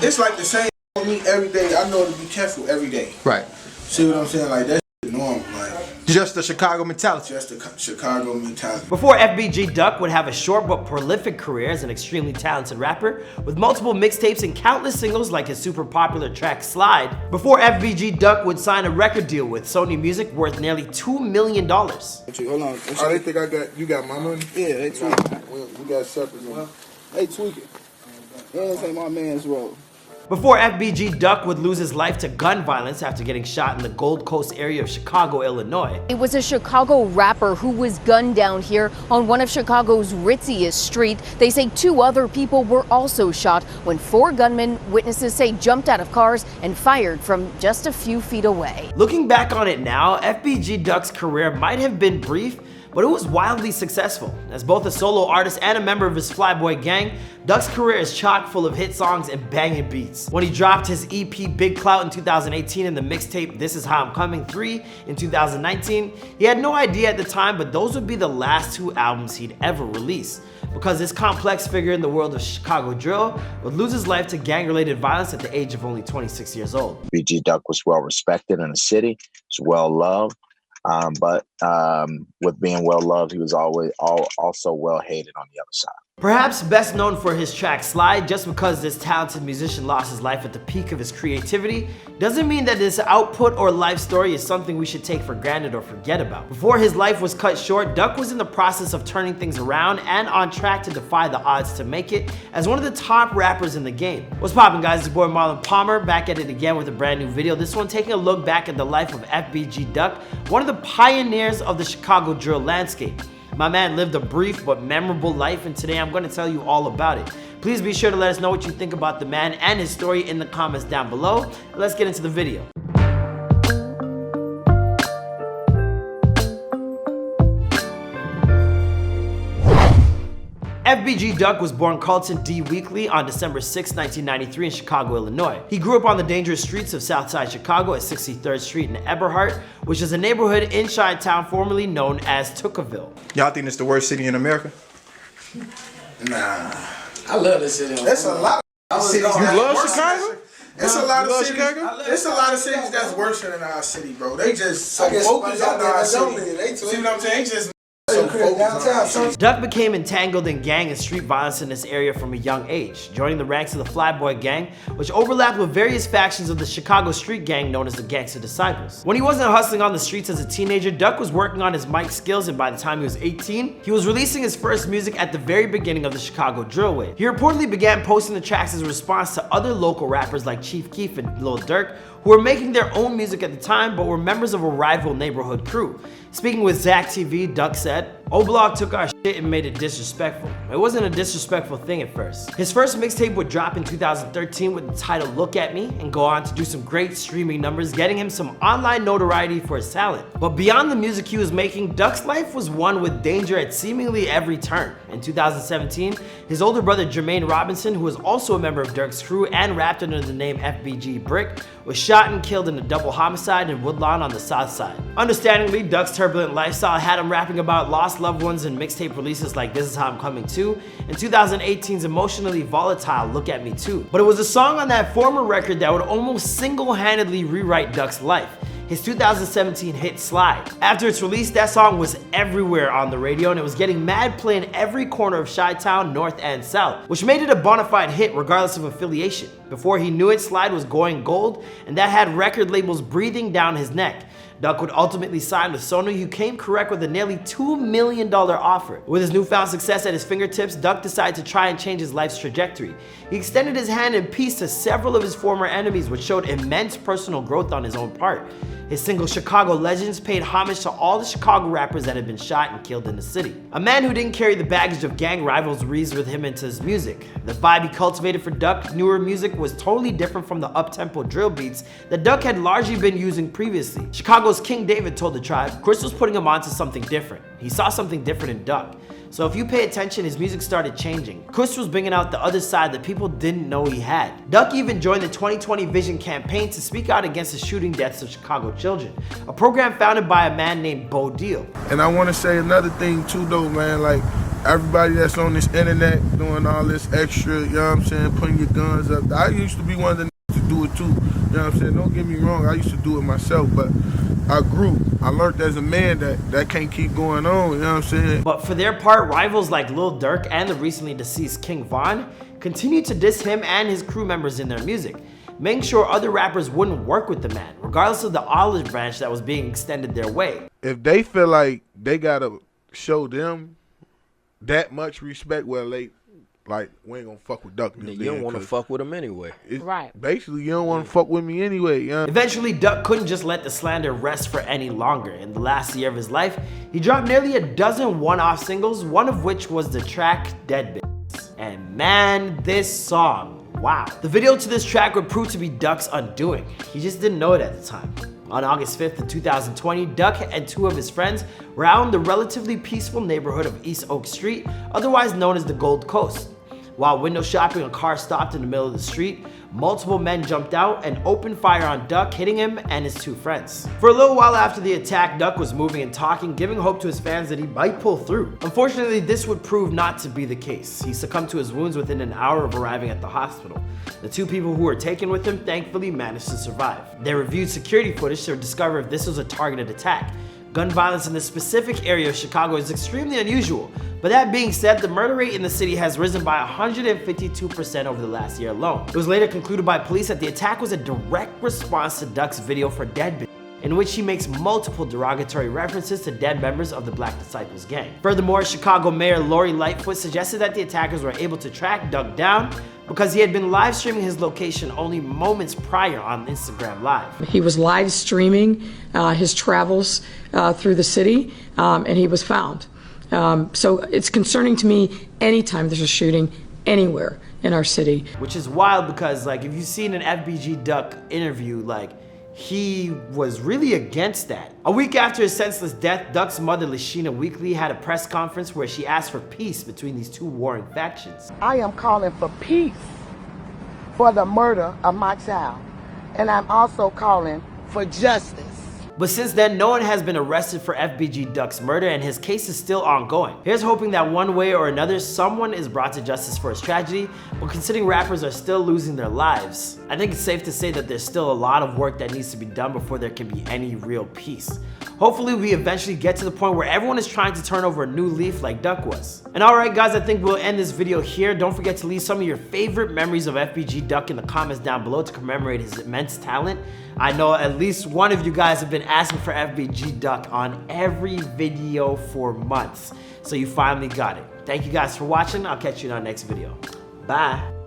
It's like the same with me every day. I know to be careful every day. Right. See what I'm saying? Like that's normal. Like just the Chicago mentality. Just the Chicago mentality. Before FBG Duck would have a short but prolific career as an extremely talented rapper with multiple mixtapes and countless singles like his super popular track Slide. Before FBG Duck would sign a record deal with Sony Music worth nearly $2 million. Hold on. Oh, they think you got my money? Yeah, they tweaking. We got separate money. They tweaking. This ain't my man's role. Before FBG Duck would lose his life to gun violence after getting shot in the Gold Coast area of Chicago, Illinois. It was a Chicago rapper who was gunned down here on one of Chicago's ritziest streets. They say 2 other people were also shot when 4 gunmen, witnesses say, jumped out of cars and fired from just a few feet away. Looking back on it now, FBG Duck's career might have been brief, but it was wildly successful. As both a solo artist and a member of his Flyboy gang, Duck's career is chock full of hit songs and banging beats. When he dropped his EP Big Clout in 2018 and the mixtape This Is How I'm Coming 3 in 2019, he had no idea at the time, but those would be the last 2 albums he'd ever release, because this complex figure in the world of Chicago drill would lose his life to gang-related violence at the age of only 26 years old. FBG Duck was well respected in the city, was well loved. But with being well loved, he was always also well hated on the other side. Perhaps best known for his track Slide, just because this talented musician lost his life at the peak of his creativity, doesn't mean that this output or life story is something we should take for granted or forget about. Before his life was cut short, Duck was in the process of turning things around and on track to defy the odds to make it as one of the top rappers in the game. What's poppin', guys? It's your boy Marlon Palmer, back at it again with a brand new video. This one taking a look back at the life of FBG Duck, one of the pioneers of the Chicago drill landscape. My man lived a brief but memorable life, and today I'm going to tell you all about it. Please be sure to let us know what you think about the man and his story in the comments down below. Let's get into the video. FBG Duck was born Carlton D. Weekly on December 6, 1993 in Chicago, Illinois. He grew up on the dangerous streets of Southside Chicago at 63rd Street in Eberhart, which is a neighborhood in Chi-Town formerly known as Tookaville. Y'all think it's the worst city in America? Nah. I love this city. It's a lot of cities. You love Chicago? It's a lot of cities. Chicago? It's a lot of cities that's worse than our city, bro. They just so focused on our city. See what I'm saying? They just so focused on our city. Duck became entangled in gang and street violence in this area from a young age, joining the ranks of the Flyboy gang, which overlapped with various factions of the Chicago street gang known as the Gangster Disciples. When he wasn't hustling on the streets as a teenager, Duck was working on his mic skills, and by the time he was 18, he was releasing his first music at the very beginning of the Chicago drill wave. He reportedly began posting the tracks as a response to other local rappers like Chief Keef and Lil Durk, who were making their own music at the time but were members of a rival neighborhood crew. Speaking with Zach TV, Duck said, "O-Block took our shit and made it disrespectful. It wasn't a disrespectful thing at first." His first mixtape would drop in 2013 with the title Look At Me and go on to do some great streaming numbers, getting him some online notoriety for his talent. But beyond the music he was making, Duck's life was one with danger at seemingly every turn. In 2017, his older brother Jermaine Robinson, who was also a member of Durk's crew and rapped under the name FBG Brick, was shot and killed in a double homicide in Woodlawn on the south side. Understandably, Duck's turbulent lifestyle had him rapping about lost loved ones and mixtape releases like This Is How I'm Coming 2, and 2018's emotionally volatile Look At Me Too. But it was a song on that former record that would almost single-handedly rewrite Duck's life, his 2017 hit Slide. After its release, that song was everywhere on the radio, and it was getting mad play in every corner of Chi-Town, North and South, which made it a bona fide hit regardless of affiliation. Before he knew it, Slide was going gold, and that had record labels breathing down his neck. Duck would ultimately sign with Sony, who came correct with a nearly $2 million offer. With his newfound success at his fingertips, Duck decided to try and change his life's trajectory. He extended his hand in peace to several of his former enemies, which showed immense personal growth on his own part. His single Chicago Legends paid homage to all the Chicago rappers that had been shot and killed in the city. A man who didn't carry the baggage of gang rivalries with him into his music. The vibe he cultivated for Duck's newer music was totally different from the up-tempo drill beats that Duck had largely been using previously. Chicago's King David told the tribe, Chris was putting him onto something different. He saw something different in Duck. So if you pay attention, his music started changing. Chris was bringing out the other side that people didn't know he had. Duck even joined the 2020 Vision campaign to speak out against the shooting deaths of Chicago children, a program founded by a man named Bo Deal. And I want to say another thing too though, man, like everybody that's on this internet doing all this extra, you know what I'm saying, putting your guns up. I used to be one of the to do it too, you know what I'm saying? Don't get me wrong, I used to do it myself, but I grew. I learned as a man that can't keep going on, you know what I'm saying? But for their part, rivals like Lil Durk and the recently deceased King Von continue to diss him and his crew members in their music, making sure other rappers wouldn't work with the man, regardless of the olive branch that was being extended their way. If they feel like they gotta show them that much respect, well, they like, we ain't gonna fuck with Duck. You don't want to fuck with him anyway. Right. Basically, you don't want to fuck with me anyway. You know? Eventually, Duck couldn't just let the slander rest for any longer. In the last year of his life, he dropped nearly a dozen one-off singles, one of which was the track Dead Bitch. And man, this song, wow. The video to this track would prove to be Duck's undoing. He just didn't know it at the time. On August 5th of 2020, Duck and two of his friends were out in the relatively peaceful neighborhood of East Oak Street, otherwise known as the Gold Coast. While window shopping, a car stopped in the middle of the street. Multiple men jumped out and opened fire on Duck, hitting him and his two friends. For a little while after the attack, Duck was moving and talking, giving hope to his fans that he might pull through. Unfortunately, this would prove not to be the case. He succumbed to his wounds within an hour of arriving at the hospital. The two people who were taken with him thankfully managed to survive. They reviewed security footage to discover if this was a targeted attack. Gun violence in this specific area of Chicago is extremely unusual, but that being said, the murder rate in the city has risen by 152% over the last year alone. It was later concluded by police that the attack was a direct response to Duck's video for Dead Bitch, in which he makes multiple derogatory references to dead members of the Black Disciples gang. Furthermore, Chicago Mayor Lori Lightfoot suggested that the attackers were able to track Duck down because he had been live streaming his location only moments prior on Instagram Live. He was live streaming his travels through the city, and he was found. So it's concerning to me anytime there's a shooting anywhere in our city. Which is wild because, like, if you've seen an FBG Duck interview, like, he was really against that. A week after his senseless death, Duck's mother, Lashina Weekly, had a press conference where she asked for peace between these two warring factions. I am calling for peace for the murder of my child, and I'm also calling for justice. But since then, no one has been arrested for FBG Duck's murder, and his case is still ongoing. Here's hoping that one way or another, someone is brought to justice for his tragedy, but considering rappers are still losing their lives, I think it's safe to say that there's still a lot of work that needs to be done before there can be any real peace. Hopefully we eventually get to the point where everyone is trying to turn over a new leaf like Duck was. And alright guys, I think we'll end this video here. Don't forget to leave some of your favorite memories of FBG Duck in the comments down below to commemorate his immense talent. I know at least one of you guys have been asking for FBG Duck on every video for months, so you finally got it. Thank you guys for watching. I'll catch you in our next video. Bye.